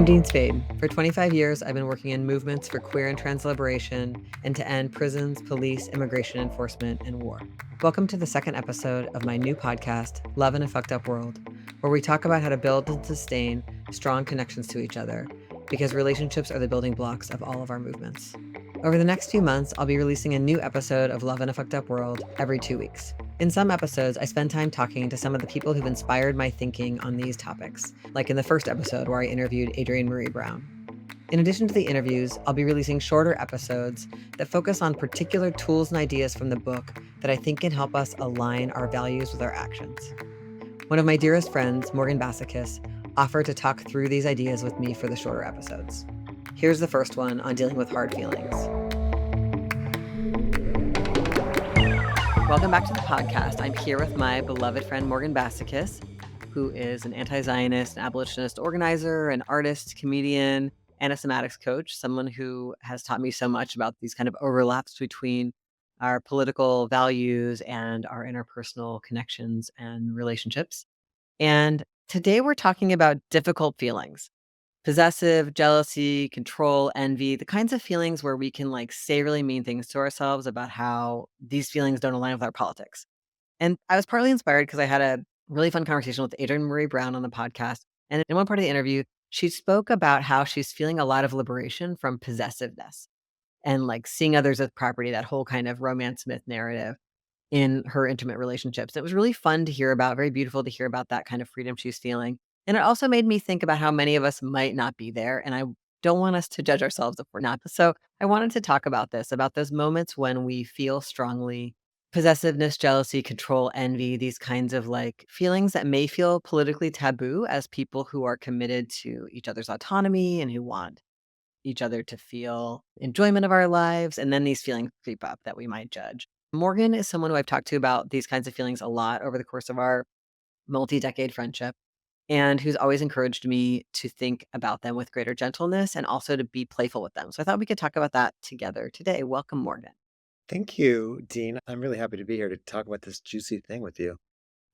I'm Dean Spade. For 25 years, I've been working in movements for queer and trans liberation and to end prisons, police, immigration enforcement, and war. Welcome to the second episode of my new podcast, Love in a Fucked Up World, where we talk about how to build and sustain strong connections to each other, because relationships are the building blocks of all of our movements. Over the next few months, I'll be releasing a new episode of Love in a Fucked Up World every 2 weeks. In some episodes, I spend time talking to some of the people who've inspired my thinking on these topics, like in the first episode where I interviewed Adrienne Marie Brown. In addition to the interviews, I'll be releasing shorter episodes that focus on particular tools and ideas from the book that I think can help us align our values with our actions. One of my dearest friends, Morgan Bassichis, offered to talk through these ideas with me for the shorter episodes. Here's the first one on dealing with hard feelings. Welcome back to the podcast. I'm here with my beloved friend, Morgan Bassichis, who is an anti-Zionist, an abolitionist organizer, an artist, comedian, and a somatics coach, someone who has taught me so much about these kind of overlaps between our political values and our interpersonal connections and relationships. And today we're talking about difficult feelings. Possessive, jealousy, control, envy, the kinds of feelings where we can say really mean things to ourselves about how these feelings don't align with our politics. And I was partly inspired because I had a really fun conversation with Adrienne Marie Brown on the podcast. And in one part of the interview, she spoke about how she's feeling a lot of liberation from possessiveness and seeing others as property, that whole kind of romance myth narrative in her intimate relationships. It was really fun to hear about, very beautiful to hear about that kind of freedom she's feeling. And it also made me think about how many of us might not be there. And I don't want us to judge ourselves if we're not. So I wanted to talk about this, about those moments when we feel strongly possessiveness, jealousy, control, envy, these kinds of feelings that may feel politically taboo as people who are committed to each other's autonomy and who want each other to feel enjoyment of our lives. And then these feelings creep up that we might judge. Morgan is someone who I've talked to about these kinds of feelings a lot over the course of our multi-decade friendship, and who's always encouraged me to think about them with greater gentleness and also to be playful with them. So I thought we could talk about that together today. Welcome, Morgan. Thank you, Dean. I'm really happy to be here to talk about this juicy thing with you.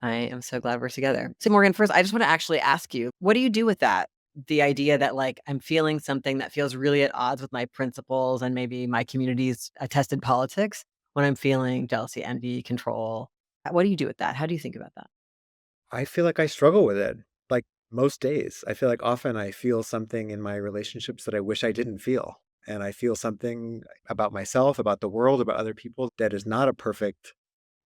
I am so glad we're together. So Morgan, first, I just want to actually ask you, what do you do with that? The idea that I'm feeling something that feels really at odds with my principles and maybe my community's attested politics when I'm feeling jealousy, envy, control. What do you do with that? How do you think about that? I feel like I struggle with it, like most days. I feel like often I feel something in my relationships that I wish I didn't feel. And I feel something about myself, about the world, about other people that is not a perfect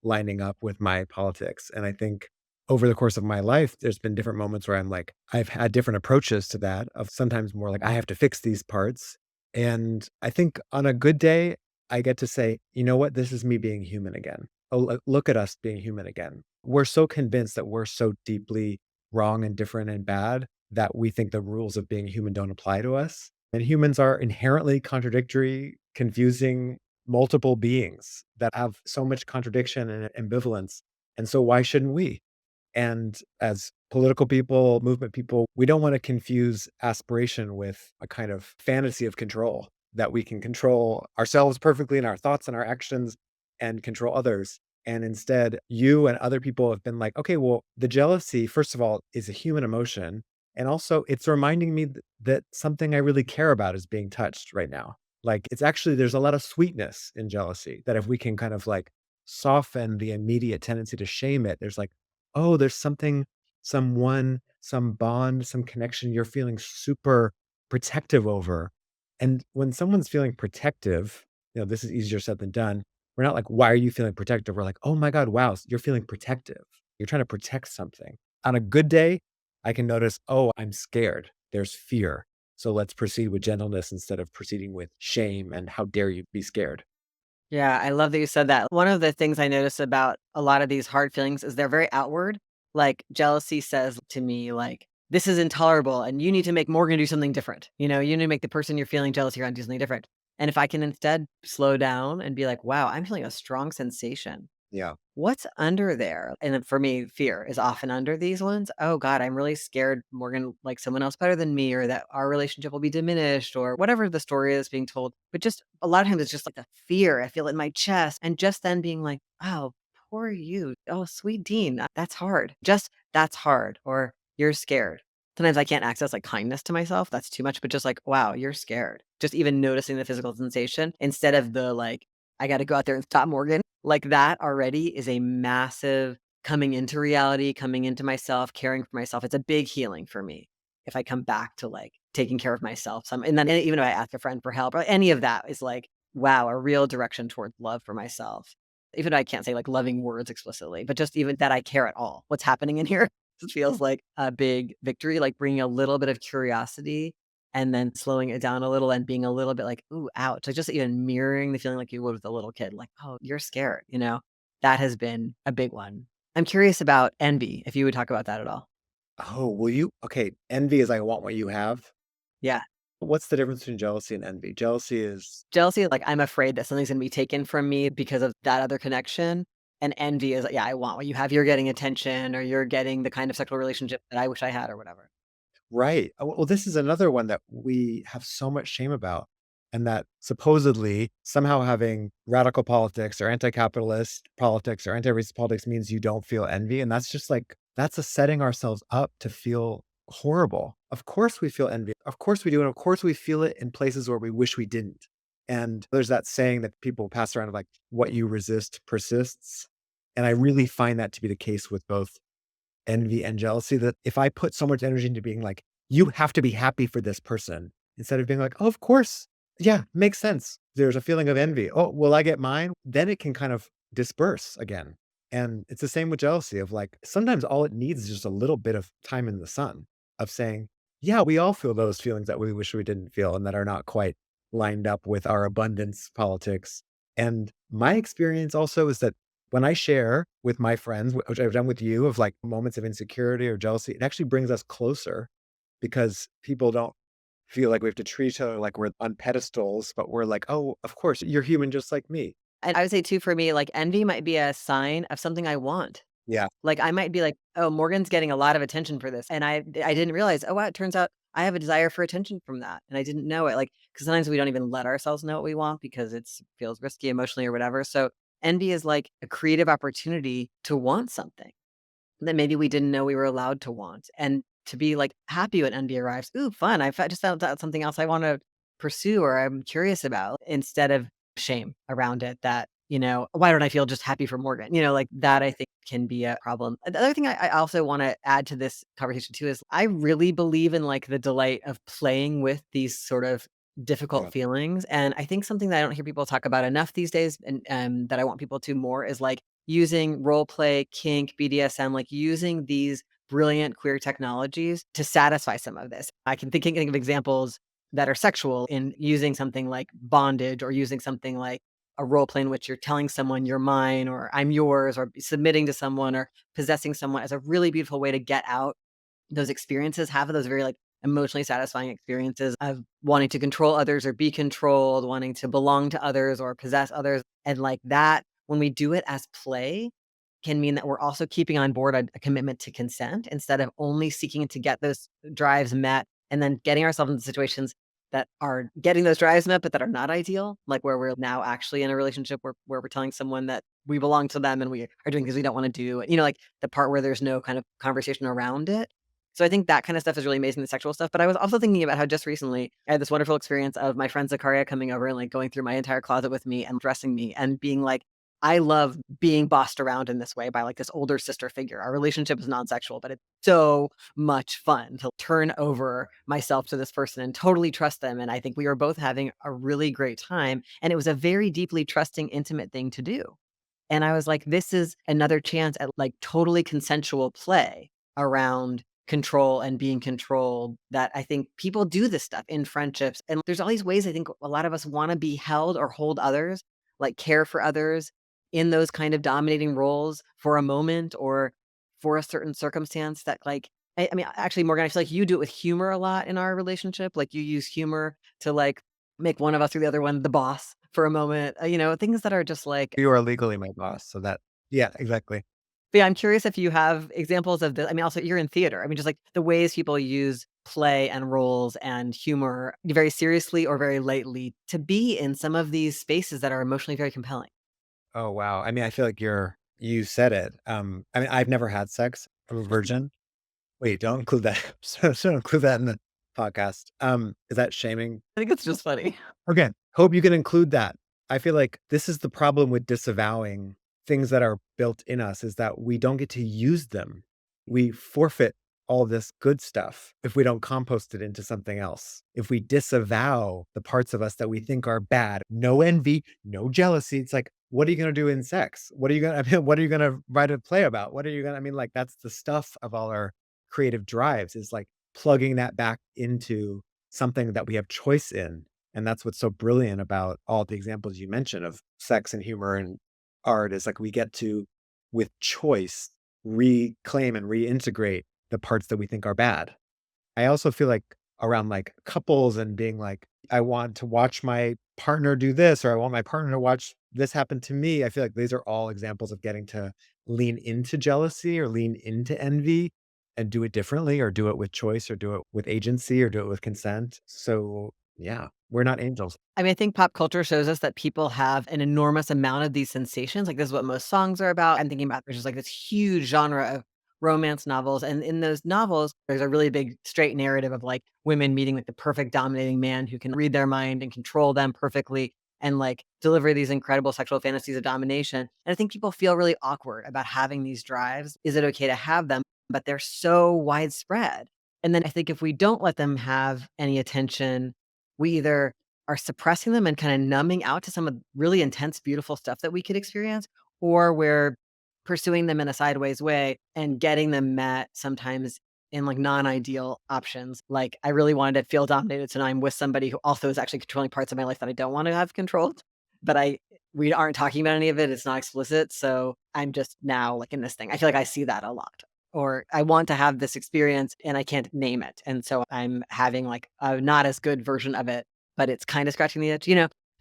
lining up with my politics. And I think over the course of my life, there's been different moments where I'm like, I've had different approaches to that, of sometimes more like, I have to fix these parts. And I think on a good day, I get to say, you know what? This is me being human again. Oh, look at us being human again. We're so convinced that we're so deeply wrong and different and bad that we think the rules of being human don't apply to us. And humans are inherently contradictory, confusing, multiple beings that have so much contradiction and ambivalence. And so why shouldn't we? And as political people, movement people, we don't want to confuse aspiration with a kind of fantasy of control, that we can control ourselves perfectly in our thoughts and our actions and control others. And instead, you and other people have been like, okay, well, the jealousy, first of all, is a human emotion. And also, it's reminding me that something I really care about is being touched right now. Like, it's actually, there's a lot of sweetness in jealousy that if we can kind of soften the immediate tendency to shame it, there's oh, there's something, someone, some bond, some connection you're feeling super protective over. And when someone's feeling protective, this is easier said than done. We're not like, why are you feeling protective? We're like, oh my God, wow, you're feeling protective. You're trying to protect something. On a good day, I can notice, oh, I'm scared. There's fear. So let's proceed with gentleness instead of proceeding with shame and how dare you be scared. Yeah, I love that you said that. One of the things I notice about a lot of these hard feelings is they're very outward. Jealousy says to me, this is intolerable and you need to make Morgan do something different. You need to make the person you're feeling jealousy around do something different. And if I can instead slow down and be like, wow, I'm feeling a strong sensation. Yeah. What's under there? And then for me, fear is often under these ones. Oh God, I'm really scared Morgan likes someone else better than me, or that our relationship will be diminished, or whatever the story is being told. But just a lot of times it's just like a fear. I feel it in my chest. And just then being like, oh, poor you. Oh, sweet Dean. That's hard. Just that's hard. Or you're scared. sometimes I can't access like kindness to myself. That's too much, but just like, wow, you're scared. Just even noticing the physical sensation instead of the like, I got to go out there and stop Morgan. Like that already is a massive coming into reality, coming into myself, caring for myself. It's a big healing for me if I come back to like taking care of myself. And then even if I ask a friend for help or any of that is like, wow, a real direction towards love for myself. Even though I can't say like loving words explicitly, but just even that I care at all. What's happening in here feels like a big victory, like bringing a little bit of curiosity and then slowing it down a little and being a little bit like, ooh, ouch. Like just even mirroring the feeling like you would with a little kid, like, oh, you're scared, that has been a big one. I'm curious about envy, if you would talk about that at all. Oh, will you? Okay, envy is I want what you have. Yeah. What's the difference between jealousy and envy? Jealousy is Jealousy, like, I'm afraid that something's gonna be taken from me because of that other connection, and envy is, like, yeah, I want what you have. You're getting attention or you're getting the kind of sexual relationship that I wish I had or whatever. right. Well, this is another one that we have so much shame about, and that supposedly somehow having radical politics or anti-capitalist politics or anti-racist politics means you don't feel envy, and that's just like that's a setting ourselves up to feel horrible. Of course we feel envy. Of course we do, and of course we feel it in places where we wish we didn't. And there's that saying that people pass around of like, "What you resist persists," and I really find that to be the case with both envy and jealousy, that if I put so much energy into being like, "You have to be happy for this person," instead of being like, "Oh, of course. Yeah, makes sense." There's a feeling of envy. "Oh, will I get mine?" Then it can kind of disperse again. And it's the same with jealousy of like, sometimes all it needs is just a little bit of time in the sun of saying, "Yeah, we all feel those feelings that we wish we didn't feel and that are not quite lined up with our abundance politics." And my experience also is that when I share with my friends, which I've done with you, of like moments of insecurity or jealousy, it actually brings us closer because people don't feel like we have to treat each other like we're on pedestals, but we're like, "Oh, of course, you're human just like me." And I would say too, for me, like, envy might be a sign of something I want. Yeah. Like, I might be like, "Oh, Morgan's getting a lot of attention for this," and I didn't realize, oh, wow, it turns out I have a desire for attention from that, and I didn't know it, like, because sometimes we don't even let ourselves know what we want because it's feels risky emotionally or whatever, so envy is like a creative opportunity to want something that maybe we didn't know we were allowed to want, and to be, like, happy when envy arrives, "Ooh, fun, just found out something else I wanna pursue or I'm curious about," instead of shame around it that, "Why don't I feel just happy for Morgan?" Like, that I think can be a problem. The other thing I also wanna add to this conversation too is I really believe in, like, the delight of playing with these sort of difficult Yeah. feelings, and I think something that I don't hear people talk about enough these days and, that I want people to more is, like, using role play, kink, BDSM, like, using these brilliant queer technologies to satisfy some of this. I can thinking of examples that are sexual in using something like bondage or using something like a role play in which you're telling someone you're mine or I'm yours or submitting to someone or possessing someone as a really beautiful way to get out those experiences, have those very like emotionally satisfying experiences of wanting to control others or be controlled, wanting to belong to others or possess others. And like that, when we do it as play, can mean that we're also keeping on board a commitment to consent instead of only seeking to get those drives met and then getting ourselves into situations that are getting those drives met, but that are not ideal, like where we're now actually in a relationship where we're telling someone that we belong to them and we are doing things we don't want to do. Like the part where there's no kind of conversation around it. So I think that kind of stuff is really amazing, the sexual stuff. But I was also thinking about how just recently I had this wonderful experience of my friend Zakaria coming over and like going through my entire closet with me and dressing me and being like, I love being bossed around in this way by like this older sister figure. Our relationship is non-sexual, but it's so much fun to turn over myself to this person and totally trust them. And I think we were both having a really great time. And it was a very deeply trusting, intimate thing to do. And I was like, this is another chance at like totally consensual play around control and being controlled that I think people do this stuff in friendships. And there's all these ways I think a lot of us want to be held or hold others, like care for others in those kind of dominating roles for a moment or for a certain circumstance that like I mean actually Morgan, I feel like you do it with humor a lot in our relationship. Like you use humor to like make one of us or the other one the boss for a moment, things that are just like You are legally my boss, so that yeah, exactly. but yeah, I'm curious if you have examples of the I mean, also you're in theater. I mean, just like the ways people use play and roles and humor very seriously or very lightly to be in some of these spaces that are emotionally very compelling. Oh, wow. I mean, I feel like you said it. I mean, I've never had sex. I'm a virgin. Wait, don't include that. So include that in the podcast. Is that shaming? I think it's just funny. Okay. Hope you can include that. I feel like this is the problem with disavowing things that are built in us is that we don't get to use them. We forfeit all this good stuff if we don't compost it into something else. If we disavow the parts of us that we think are bad, no envy, no jealousy. It's like, what are you going to do in sex? What are you going to, I mean, what are you going to write a play about? What are you going to, I mean, like, that's the stuff of all our creative drives is like plugging that back into something that we have choice in. And that's what's so brilliant about all the examples you mentioned of sex and humor and art is like we get to, with choice, reclaim and reintegrate the parts that we think are bad. I also feel like around like couples and being like, I want to watch my partner do this, or I want my partner to watch this happen to me. I feel like these are all examples of getting to lean into jealousy or lean into envy and do it differently or do it with choice or do it with agency or do it with consent. So, yeah, we're not angels. I mean, I think pop culture shows us that people have an enormous amount of these sensations. Like, this is what most songs are about. I'm thinking about there's just like this huge genre of romance novels. And in those novels, there's a really big straight narrative of like women meeting like the perfect dominating man who can read their mind and control them perfectly and like deliver these incredible sexual fantasies of domination. And I think people feel really awkward about having these drives. Is it okay to have them? But they're so widespread. And then I think if we don't let them have any attention, we either are suppressing them and kind of numbing out to some of really intense, beautiful stuff that we could experience, or we're pursuing them in a sideways way and getting them met sometimes in like non-ideal options. Like I really wanted to feel dominated. So now I'm with somebody who also is actually controlling parts of my life that I don't want to have controlled. But we aren't talking about any of it. It's not explicit. So I'm just now like in this thing. I feel like I see that a lot. Or I want to have this experience and I can't name it. And so I'm having like a not as good version of it, but it's kind of scratching the itch.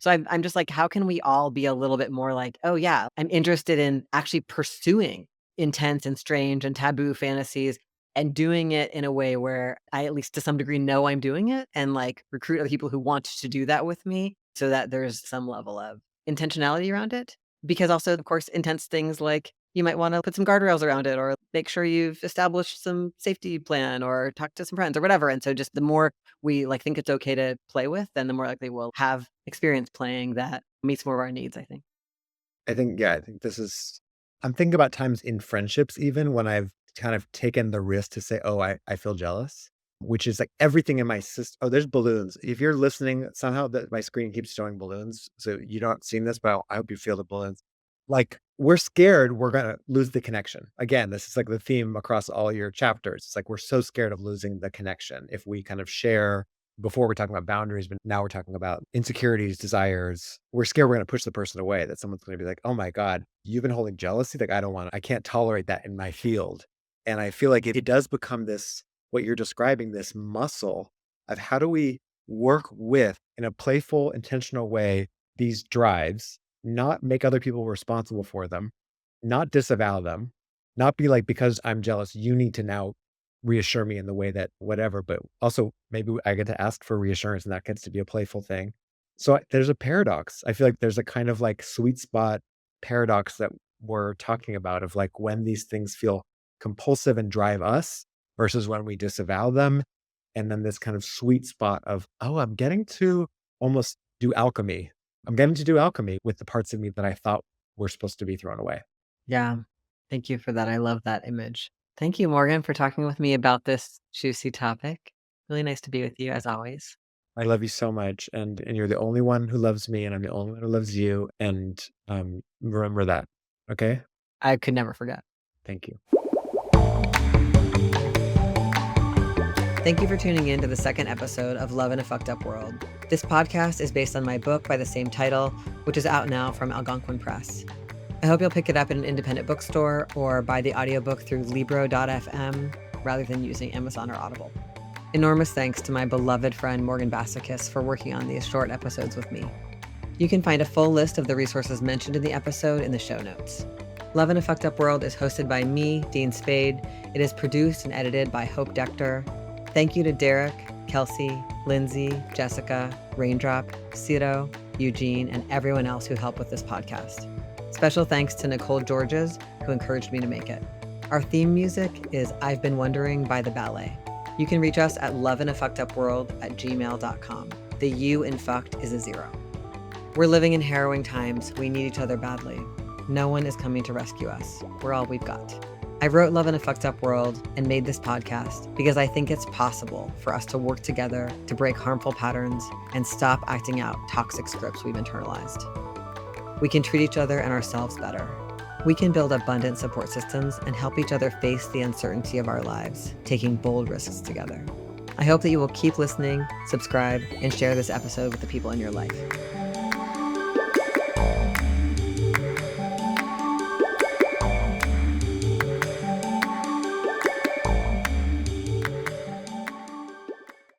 So I'm just like, how can we all be a little bit more like, oh yeah, I'm interested in actually pursuing intense and strange and taboo fantasies and doing it in a way where I at least to some degree know I'm doing it and like recruit other people who want to do that with me so that there's some level of intentionality around it. Because also, of course, intense things like you might want to put some guardrails around it or make sure you've established some safety plan or talk to some friends or whatever. And so just the more we like think it's okay to play with, then the more likely we'll have experience playing that meets more of our needs, I think. I think this is, I'm thinking about times in friendships, even when I've kind of taken the risk to say, oh, I feel jealous, which is like everything in my system. Oh, there's balloons. If you're listening, somehow that my screen keeps showing balloons. So you're not seeing this, but I hope you feel the balloons. Like we're scared we're going to lose the connection. Again, this is like the theme across all your chapters. It's like we're so scared of losing the connection if we kind of share. Before we're talking about boundaries, but now we're talking about insecurities, desires. We're scared we're going to push the person away, that someone's going to be like, oh my God, you've been holding jealousy. Like, I can't tolerate that in my field. And I feel like it does become this, what you're describing, this muscle of how do we work with, in a playful, intentional way, these drives, not make other people responsible for them, not disavow them, not be like, because I'm jealous, you need to now reassure me in the way that whatever, but also maybe I get to ask for reassurance and that gets to be a playful thing. So there's a paradox. I feel like there's a kind of like sweet spot paradox that we're talking about of like when these things feel compulsive and drive us versus when we disavow them. And then this kind of sweet spot of, oh, I'm getting to almost do alchemy. I'm getting to do alchemy with the parts of me that I thought were supposed to be thrown away. Yeah. Thank you for that. I love that image. Thank you, Morgan, for talking with me about this juicy topic. Really nice to be with you as always. I love you so much, and you're the only one who loves me, and I'm the only one who loves you, and, remember that, okay? I could never forget. Thank you. Thank you for tuning in to the second episode of Love in a Fucked Up World. This podcast is based on my book by the same title, which is out now from Algonquin Press. I hope you'll pick it up in an independent bookstore or buy the audiobook through Libro.fm rather than using Amazon or Audible. Enormous thanks to my beloved friend Morgan Bassichis for working on these short episodes with me. You can find a full list of the resources mentioned in the episode in the show notes. Love in a Fucked Up World is hosted by me, Dean Spade. It is produced and edited by Hope Dector. Thank you to Derek, Kelsey, Lindsay, Jessica, Raindrop, Ciro, Eugene, and everyone else who helped with this podcast. Special thanks to Nicole Georges, who encouraged me to make it. Our theme music is I've Been Wondering by The Ballet. You can reach us at loveinafuckedupworld@gmail.com. The U in fucked is a 0. We're living in harrowing times. We need each other badly. No one is coming to rescue us. We're all we've got. I wrote Love in a Fucked Up World and made this podcast because I think it's possible for us to work together to break harmful patterns and stop acting out toxic scripts we've internalized. We can treat each other and ourselves better. We can build abundant support systems and help each other face the uncertainty of our lives, taking bold risks together. I hope that you will keep listening, subscribe, and share this episode with the people in your life.